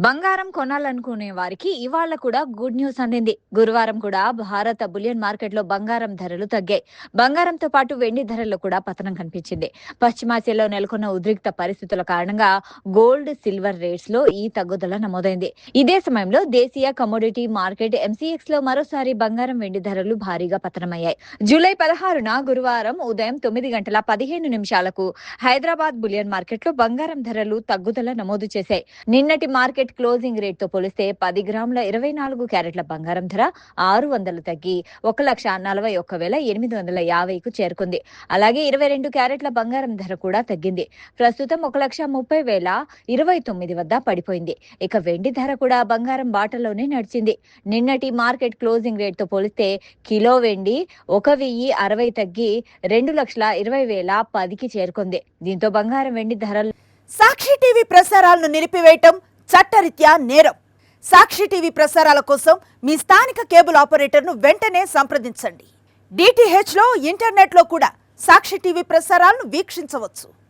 బంగారం కొనాలనుకునే వారికి ఇవాళ కూడా గుడ్ న్యూస్ అందింది. గురువారం కూడా భారత బులియన్ మార్కెట్లో బంగారం ధరలు తగ్గాయి. బంగారంతో పాటు వెండి ధరల్లో కూడా పతనం కనిపించింది. పశ్చిమాసియాలో నెలకొన్న ఉద్రిక్త పరిస్థితుల కారణంగా గోల్డ్, సిల్వర్ రేట్స్ లో ఈ తగ్గుదల నమోదైంది. ఇదే సమయంలో దేశీయ కమోడిటీ మార్కెట్ ఎంసీఎక్స్ లో మరోసారి బంగారం, వెండి ధరలు భారీగా పతనమయ్యాయి. జూలై 16న గురువారం ఉదయం 9:15 హైదరాబాద్ బులియన్ మార్కెట్లో బంగారం ధరలు తగ్గుదల నమోదు చేశాయి. నిన్నటి మార్కెట్ క్లోజింగ్ రేట్ తో పోలిస్తే 10 గ్రాముల 24 క్యారెట్ల బంగారం ధర 600 తగ్గి 1,41,850కు చేరుకుంది. అలాగే 22 క్యారెట్ల బంగారం ధర కూడా తగ్గింది. ప్రస్తుతం 1,30,029 వద్ద పడిపోయింది. ఇక వెండి ధర కూడా బంగారం బాటలోనే నడిచింది. నిన్నటి మార్కెట్ క్లోజింగ్ రేట్ తో పోలిస్తే కిలో వెండి 1,060 తగ్గి 2,20,010కి చేరుకుంది. దీంతో బంగారం, వెండి ధరలు సాక్షి టీవీ ప్రసారాలను నిలిపివేయటం చట్టరీత్యా నేరం. సాక్షి టీవీ ప్రసారాల కోసం మీ స్థానిక కేబుల్ ఆపరేటర్ను వెంటనే సంప్రదించండి. డిటిహెచ్లో, ఇంటర్నెట్లో కూడా సాక్షి టీవీ ప్రసారాలను వీక్షించవచ్చు.